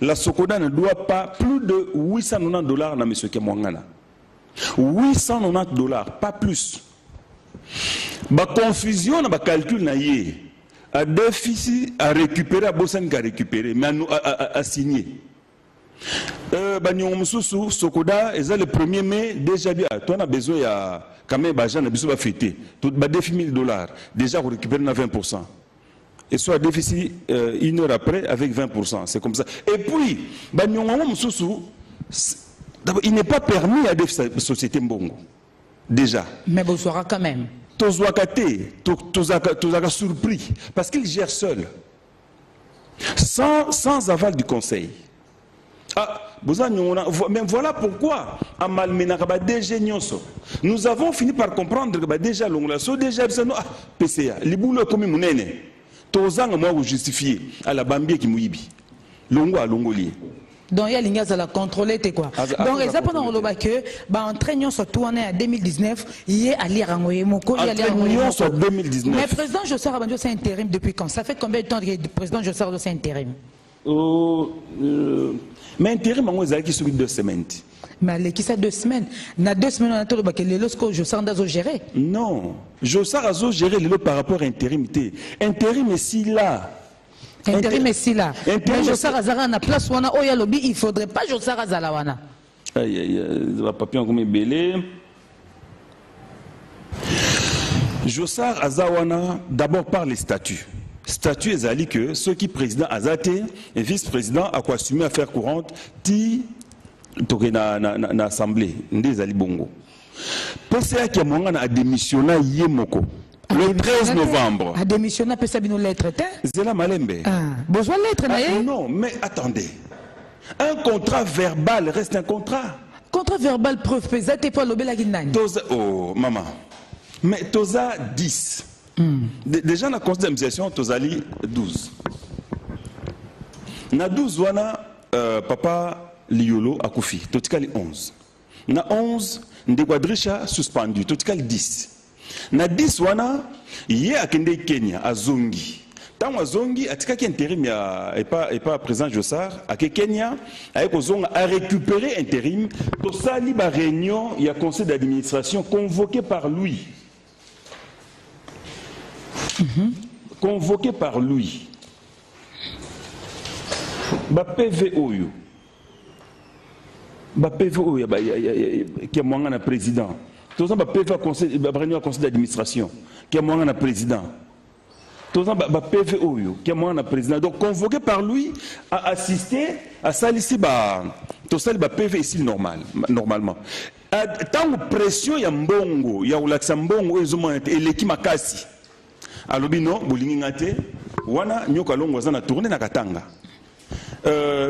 Speaker 2: La Sokoda ne doit pas plus de 890 $ à M. Kamwangana. 890 $, pas plus. Ma confusion, ma calcul na yé. a déficit à récupérer, à Bossan à récupérer, mais à signer. Bagnon Moussou, Sokoda, et ça le 1er mai, déjà bien, toi on a besoin, il y a quand même, Bajan a besoin de fêter. Tout le défi $1000, déjà vous récupérez 20%. Et soit déficit une heure après avec 20%. C'est comme ça. Et puis, Bagnon Moussou, il n'est pas permis à des sociétés Mbongo. Déjà.
Speaker 1: Mais vous saurez quand même.
Speaker 2: Tozwakate, Tozaka surpris, parce qu'il gère seul, sans aval du conseil. Ah, mais voilà pourquoi, à Malmenakaba, déjà, nous avons fini par comprendre que déjà, déjà, PCA, les boulots comme Mounene, Tozang, moi, vous justifiez, à la Bambie qui mouibi, Longo à Longoli.
Speaker 1: Donc il y a l'ingénieur à la contrôler quoi. Donc les pendant le que bah entraînons surtout en 2019 il est à lire en Moko il est en 2019. Mais président José Rabandio c'est intérim depuis quand? Ça fait combien de temps que le président José Rabandio c'est intérim?
Speaker 2: Mais intérim en moi qui sur 2 semaines.
Speaker 1: Mais qui ça 2 semaines? Na 2 semaines on a tout le bac les lorsque José Rabandio géré. Non,
Speaker 2: José Rabandio géré le par rapport à intérimité. Intérim est si là.
Speaker 1: Intérim est si là. Mais José Razara na place wana oya lobby il faudrait pas José Razala wana.
Speaker 2: Aïe aïe la papillon comme belé. José Azawana d'abord par les statuts. Statut ezali que ceux qui président Azate et vice-président a quoi assumer affaires courantes ti toke na assemblée ndezali bongo. PCA qui a démissionné yemoko. Le 13 novembre.
Speaker 1: A démissionné, peut savoir nos lettres.
Speaker 2: Zela Malembe.
Speaker 1: Besoin de lettres,
Speaker 2: non, mais attendez. Un contrat verbal reste un contrat.
Speaker 1: Contrat verbal, preuve pesante, t'es pas l'obé la guinane.
Speaker 2: Oh, maman. Mais Toza 10. Déjà, dans la constitution, Tozali 12. Na 12, wana, papa Liolo a Koufi. Totikali 11. Na 11, Ndekwadrisha suspendu. Totikali 10. Na 10 wana ye akende Kenya azongi tango azongi atika ki intérim ya et pas président Jossar ake Kenya ayeko zonga a récupérer intérim to sali ba réunion il y a conseil d'administration convoqué par lui. Convoqué par lui. Ba PV oyo. Ba PV oyo qui est mwanga na président. Tout ça, PV conseil d'administration, qui est moi le président. Tout ça, PV Oyo, qui est moi le président. Donc, convoqué par lui à assister à ça ici, tout ça, PV ici normalement. Tant que pression, il y a Mbongo, il y a Mbongo, et l'équipe Makasi. Alors, non, Boulingate, Wana, Nyokalongo, on a tourné na Katanga.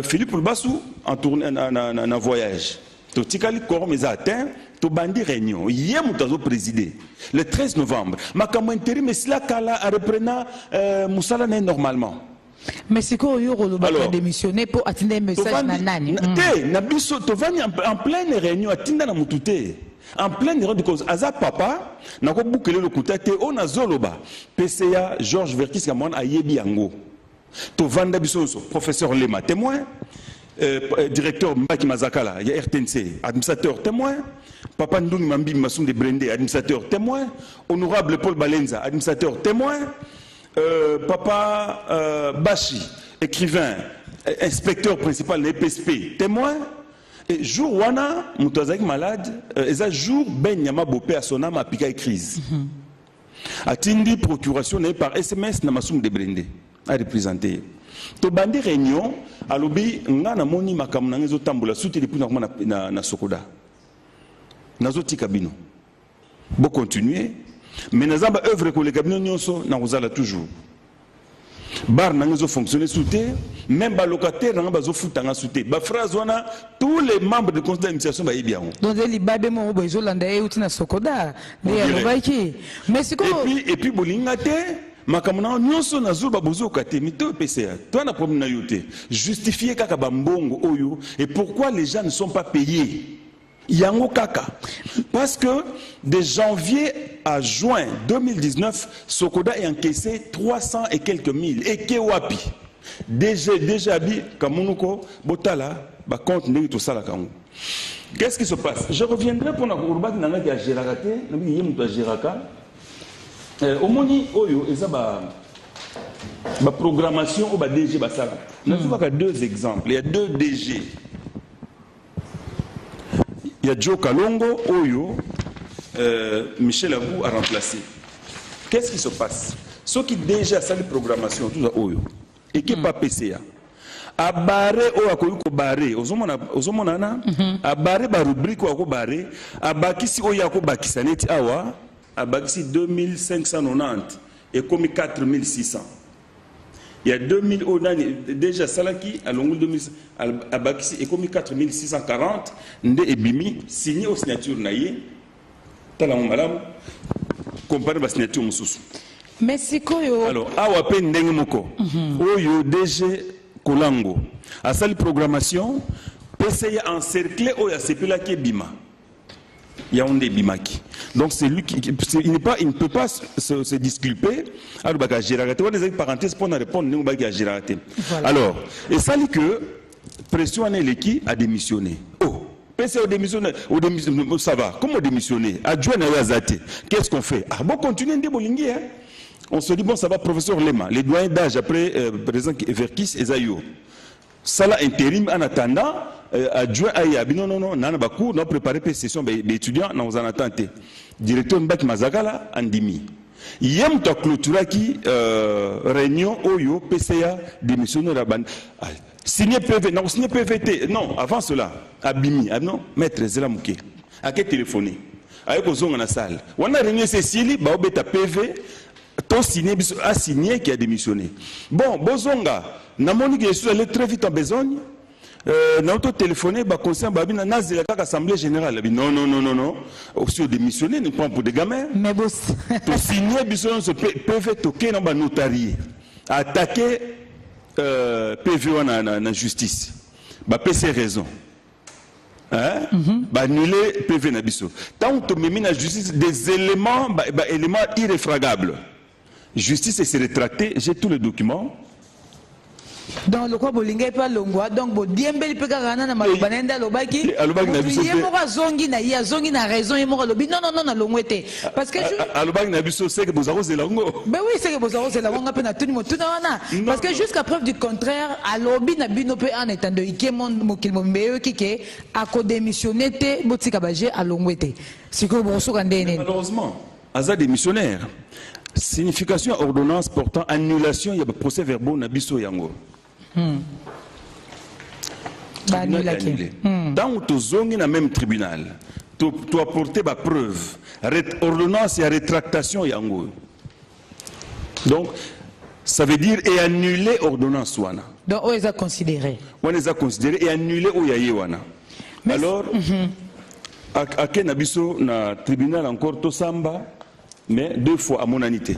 Speaker 2: Philippe Ulbassou, en tourné en voyage. Tout tikali korom les atteint. To bandi réunion hier mutazo présidé le 13 novembre makamo intérim mais cela kala a reprenant Moussala normalement
Speaker 1: mais c'est quoi yoro le bac démissionner pour atteindre un message na nani
Speaker 2: na biso to vani en pleine réunion atinda na mutute en pleine réunion de cause aza papa na ko boucler le kutate on a zoloba PCA Georges Vertis kamwana ayebi yango to vanda biso professeur Lema témoin directeur Mbaki Mazakala, il y a RTNC, administrateur témoin, Papa Ndung Mambi Massoum de Brendé, administrateur témoin, honorable Paul Balenza, administrateur témoin, Papa Bachi, écrivain, inspecteur principal de l'EPSP, témoin, et jour wana, Moutazak malade, et ça jour Ben Yama Bopé à son âme à Pika crise. Atindi procuration par SMS Namassoum de Brendé, à représenter. To bandi réunion alobi ngana moni makamu na ngezo tambola suti depuis na Sokoda nazo tikabino bo continuer mais nazamba œuvre ko le kabino nyonso na kozala toujours bar na ngezo fonctionner souté même ba locataire na bazo futanga souté ba phrase wana tous les membres de conseil d'administration ba yebiango
Speaker 1: donc les babe mo bo izolanda e uti na Sokoda de alobaki mais c'est
Speaker 2: et puis bolingate makamuna nyonso na zuba bozo kate mito PCA toi na problème na yote justifier kaka bambongo oyo et pourquoi les gens ne sont pas payés yango kaka parce que de janvier à juin 2019 Sokoda a encaissé 300 et quelques mille et kewapi déjà bi kamunuko botala ba compte ndeki to sala kango. Qu'est-ce qui se passe? Je reviendrai pour na urbat nanga ki a géraka na bi yemu to géraka. Omoni oyo ezaba La programmation au DG Basala. Nous avons deux exemples. Il y a deux DG. Il y a Joe Kalongo, Oyo, Michel Abou a remplacé. Qu'est-ce qui se passe? Ceux qui déjà savent la programmation, tout ça, Oyo, et qui n'est pas PCA. A barré ou a koyuko barré ozomona a barré ba rubrique ou a barré a bakisi oya ko bakisa neti awa a bakisi 2590 et comme 4600 il y a 2000 onani déjà salaki à longue 2000 a bakisi et comme 4640 nde ebimi signé au signature naie tala malamu comparé ba signature mususu
Speaker 1: Mexico yo
Speaker 2: alors awa pe ndenge moko oyo DG Kolango, à sa programmation, PCA encerclé ou à qui Bima. Il y a un Bimaki. Donc c'est lui qui il ne peut pas se disculper. Alors bah Gérardé, on a des parenthèses pour répondre nous bah Gérardé. Alors et ça dit que pression en l'équipe a démissionné. Oh PCA démissionné, ça va. Comment démissionner? Adjoint à Yazate. Qu'est-ce qu'on fait? Ah bon continuer de bolinguer hein. On se dit, bon, ça va, professeur Lema, les doyens d'âge après président Verkis et Zayou. Ça là, intérim en attendant, adjoint à Yabi, non, on a beaucoup, on a préparé pour session d'étudiants, on en attend. Directeur Mbak Mazagala, Andimi. Yem to clôtura qui réunion Oyo, PCA, démissionnaire à Ban. Signé PV, non, signé PVT, non, avant cela, Abimi, non, maître Zelamouké, à quel téléphoner? Avec aux dans la salle. On a réuni Cécilie, Baobeta PV. Ton signé a signé qui a démissionné. Bon, Bozonga, Namoni qui est allé très vite en besogne. Notre téléphoné, conseil Babina Nazi la assemblée générale. Non. Aussi démissionné, ne prend pour des gamins.
Speaker 1: Mais boss.
Speaker 2: Pour signer, Bisson se PV toqué dans la notarié. Attaquer PV en la justice. PC raison. Annuler PV Nabiso. Tant que tu mets dans la justice des éléments irréfragables. Justice et s'est rétractée, j'ai tous les documents.
Speaker 1: Donc le quoi bolinga pas longwa donc bo diembeli pe kana na malobanenda lobaki yemora zongi na raison yemora lobi non longwete parce que
Speaker 2: alobaki na biso c'est que bozaro zelango
Speaker 1: ben oui c'est que bozaro zelango pe na tuni motuna wana parce que jusqu'à preuve du contraire alobi na bino pe en étant de ikemon mokilmo mbeo kike ako démissionner te botika baje alongwete siko boso kandene
Speaker 2: malheureusement aza démissionnaire. Signification ordonnance portant annulation, il y a un procès verbal Nabiso Yango. Dans tu zongi na même tribunal, tu apporter ma preuve, ordonnance et rétractation Yango. Donc, ça veut dire et annuler ordonnance wana.
Speaker 1: Donc, on les a considérés.
Speaker 2: On les a considérés et annuler Oyaye wana. Alors, à quel Nabiso na tribunal encore Tosamba? Mais 2 fois à mon anité.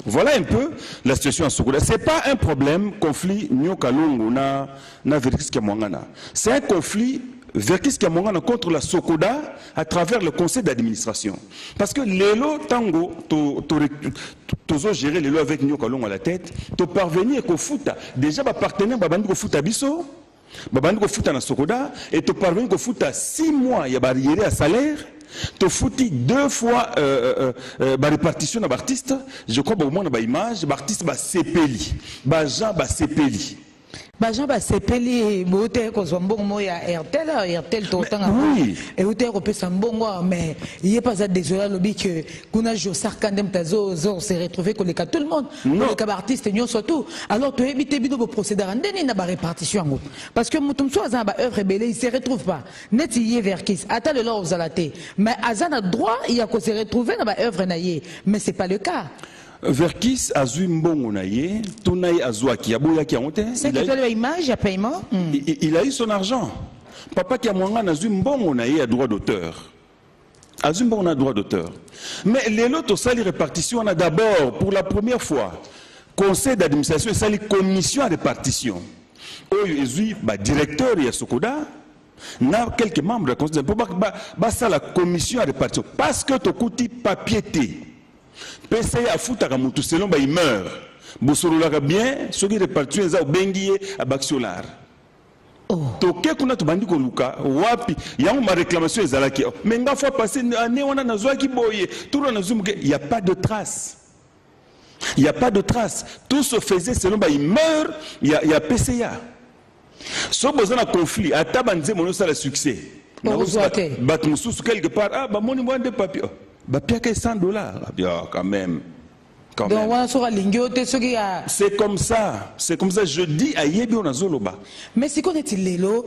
Speaker 2: Voilà un peu la situation en Sokoda. Ce n'est pas un problème, conflit Nyokalongo na Verkis Kiamwangana. C'est un conflit Verkis Kiamwangana contre la Sokoda à travers le conseil d'administration. Parce que l'élo tango, tozo gérer l'élo avec Nyokalongo à la tête, to parvenir qu'au foot, déjà ma partenaire babandi ko foot abiso, babandi ko foot na Sokoda, et to parvenir qu'au foot à 6 mois, il y a barrière à salaire. Tu fouti 2 fois la répartition de l'artiste. Je crois que au moins dans l'image, l'artiste va s'épeli. Jean va s'épeli.
Speaker 1: Jean va s'épeli. Boté ko zombon moya RTL tout temps.
Speaker 2: Oui.
Speaker 1: Et boté ko pesa mbongo mais il est pas désolé lobi que kuna jo sarkandem tazo se retrouver que les cas tout le monde. Le cas artiste nyo surtout. Alors tu éviter bino bo procéder ndeni na ba répartition. Parce que mutum so azan ba œuvre belé il se retrouve pas. Net yé Verkis. Ata le lors zalaté. Mais azan a droit il y a ko se retrouver na ba œuvre naïe. Mais c'est pas le cas.
Speaker 2: Verkis a eu mbongo naïe, tout naïe a zouaki, aboya qui a monté.
Speaker 1: C'est que tu as l'image à paiement.
Speaker 2: Il a eu son argent. Papa qui a mwanga a eu mbongo naïe à droit d'auteur. A eu mbongo na droit d'auteur. Mais les lots sali répartition on a d'abord pour la première fois conseil d'administration et sali commission à répartition. Oyo ezui ba directeur ya Sokoda. Na quelques membres de la conseil ba ça la commission à répartition parce que to kuti papier té. PCA a foutu à Moutou selon il meurt. Bosolola bien, ceux qui répartissent les a bengié à Baxiolar. Toké kuna to bandi ko luka wapi ya ma réclamation ezalaki. Mais nga fois passé année on a nazwa ki boye, tout on a zoom il y a pas de trace. Il n'y a pas de traces. Tout se faisait selon, il meurt, il y a PCA. Si vous avez un conflit, à tabanzer mon le succès. Quelque part, ah, mon niveau de papier. $100. Quand même. C'est comme ça. C'est comme ça. Je dis à Yebi on a Zoloba.
Speaker 1: Mais si on est lélo,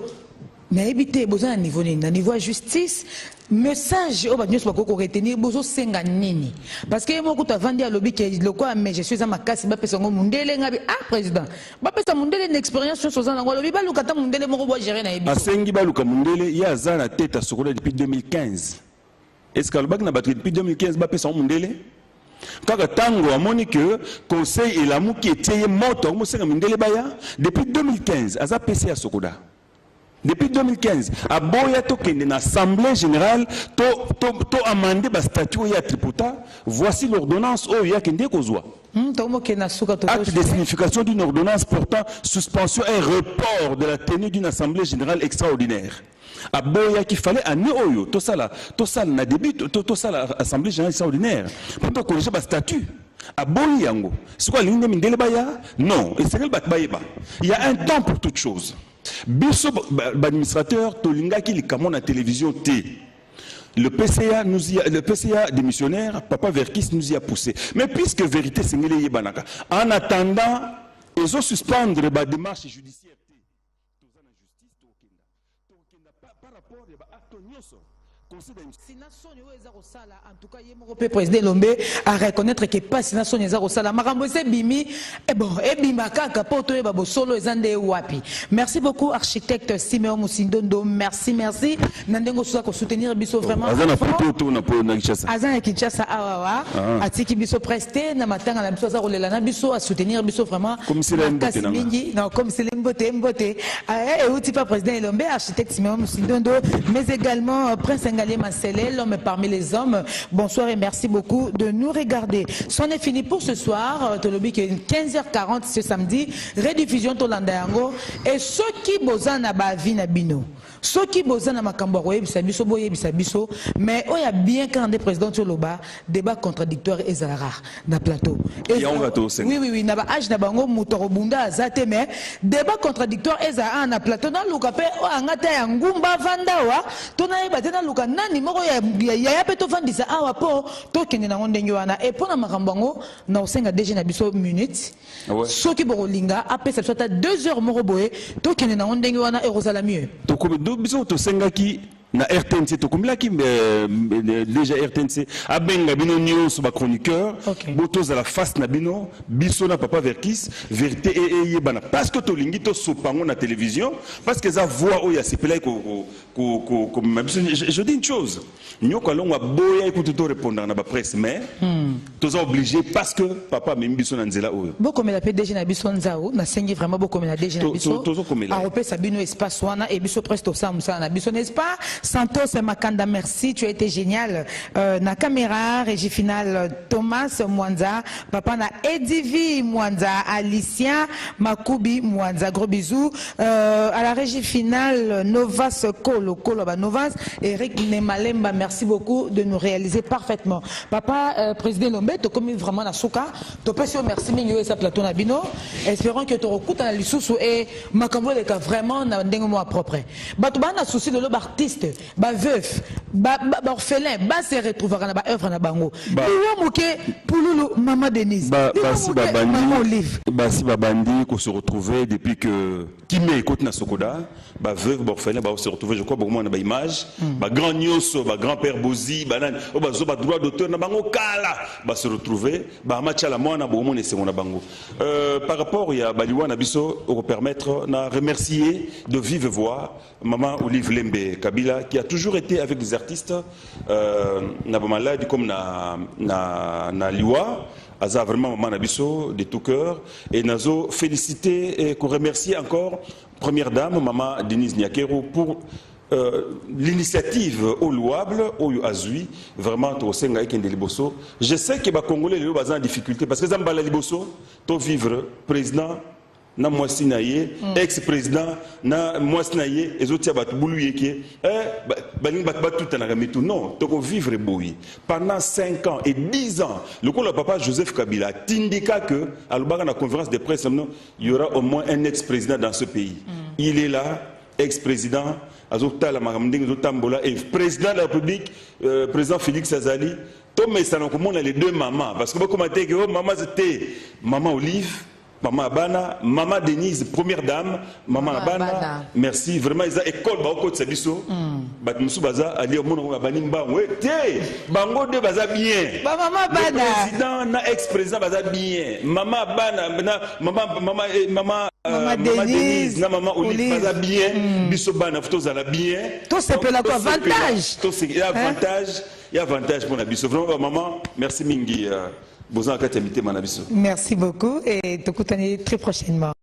Speaker 1: mais éviter besoin à niveau de justice. Message au banyos bako ko retenir bozo senga nini parce que moi ko ta vandi à lobby que le quoi mais je suis à ma casse ba pesa ngo mundele ngabi président ba pesa mundele une expérience sur ça ngo lobby ba lukata mundele moko bo gérer na ebi
Speaker 2: asengi ba luka mundele ya za na tête à sokola depuis 2015 est-ce que le bac na battu depuis 2015 ba pesa mundele kaka tango amoni que conseil et l'amour qui était mort mo senga mundele baya depuis 2015 aza PC à sokoda. Depuis 2015, à Boya Tokende, l'Assemblée générale, to amendé le statut à Tripota, voici l'ordonnance au Yakende Kozwa. Acte de signification d'une ordonnance portant suspension et report de la tenue d'une Assemblée générale extraordinaire. À Boya qu'il fallait année Oyo, tout ça n'a début, tout ça l'Assemblée générale extraordinaire. Pour corriger le statut. À Boya Yango. C'est quoi l'une de Mindele Baya? Non. Et c'est le Batbaïba. Il y a un temps pour toute chose. Biso administrateur Tolinga qui est la télévision T. Le PCA démissionnaire, Papa Verkis nous y a poussé. Mais puisque vérité c'est Ngele Banaka, en attendant, ils ont suspendre la démarche judiciaire. Par rapport à
Speaker 1: en tout cas, le président Lombe a reconnaître que pas si nation ezaro sala makambo se bimi et bon et bima kaka poto e babo solo ezande wapi. Merci beaucoup architecte Simeon Musindondo, merci nandengo soza ko soutenir biso vraiment
Speaker 2: azana photo na po na Kinshasa
Speaker 1: azana Kinshasa awawa atiki biso presté na matanga na biso za rolela na biso a soutenir biso vraiment
Speaker 2: comme si la mbote
Speaker 1: non comme si mbote et outi pas président Lombe architecte Simeon Musindondo mais également Prince Ngalé Maselé, l'homme parmi les hommes. Bonsoir et merci beaucoup de nous regarder. C'en est fini pour ce soir. Tolobi qui est 15h40 ce samedi. Rediffusion Tolandayango. Et ceux qui bozan na bavi na bino. Ceux qui bozan na makambo bisabiso boye bisabiso. Mais il y a bien quand des présidents Toloba débat contradictoire et zalara na plateau.
Speaker 2: Et on va tous.
Speaker 1: Oui. Na ba age na bango mutorobunda azate mais débat contradictoire et zalara na plateau na lukape angata ya ngumba vandawa. Tona batena luka nani moko ya peto fandisa awa po to kende na ndenge wana et pona makambango na osenga déjà na biso minutes soki bolinga apesa soit 2 heures moko boye to kende na ndenge wana et rozala mieux
Speaker 2: to ko do biso to senga ki na RTNC to komila ki déjà RTNC abenga bino news ba chroniqueur botos à la face na bino biso na Papa Verkis vérité et yebana parce que to lingi to sopango na télévision parce que ça voix o ya sepela je dis une chose nous allons boya écouter to répondre na ba presse mais tous obligés parce que papa même biso na nzela o
Speaker 1: beaucoup mais la PDG na biso nzao na sengi vraiment beaucoup mais la DG na biso a repé sabino espace wana et biso presto samsa na biso n'est-ce pas Santos Makanda, merci, tu as été génial. Na caméra, régie finale Thomas Mwanza, papa na Edivi Mwanza, Alicia Makubi Mwanza, gros bisous. À la régie finale Novas Kolo Novas, Eric Nemalemba, merci beaucoup de nous réaliser parfaitement. Papa, président Lombe, tu comme vraiment na souka, tu peux dire merci minyo et sa plateau na bino. Espérons que tu recoutes à la lissoussou et makambo le cas vraiment na ndengo moi propre. Bah tu na souci de l'homme artiste. Ba veuf, ba orphelin, ba se retrouver na ba œuvre na bango. Yo moké Pouloulou, maman Denise.
Speaker 2: Si babandi qu'on se retrouvait depuis que qui m'écoute na Sokoda, ba veuve, ba orphelin, ba se retrouver je crois beaucoup na ba image, ba grand nyoso, ba grand-père Bozi, ba nan, ba zo ba droit d'auteur na bango kala, ba se retrouver, ba matcha la moi na bo mon ese na bango. Par rapport ya baliwa na biso au permettre na remercier de vive voix maman Olive Lembe Kabila qui a toujours été avec des artistes na malade comme na liwa aza vraiment maman nabiso de tout cœur et nazo féliciter et remercier encore première dame maman Denise Nyakero pour l'initiative au louable au azui vraiment to senga ekende liboso. Je sais que ba congolais les bazan en difficulté parce que zambala liboso to vivre président na mwasi na ye ex-président na mwasi na ye ezotia bato bulu yeke balingi bato batutanaka mitu non toko vivre boye pendant 5 ans et 10 ans le coup le papa Joseph Kabila tindika que alobaka na conférence de presse il y aura au moins un ex-président dans ce pays il est là ex-président azotala makamdingi zotambola et président de la République président Félix Azali to mesana komona les deux mamans parce que comment dire que maman c'était maman Olive maman Abana, maman Denise, première dame, maman Abana, merci. Vraiment, ils ont école, bah, au côté de Sabiso, bah, nous baza, aller au monde, on va banimba, ouais, té, bango de baza bien.
Speaker 1: Maman Abana.
Speaker 2: Président, na ex-président baza bien. Maman Abana, maman Denise, na maman Olive baza bien. Biso bana, photos à la bien.
Speaker 1: Tout c'est pour l'avantage.
Speaker 2: Tout c'est avantage, il y a avantage pour la biso. Vraiment, maman, merci Mingi. Merci beaucoup et te très prochainement.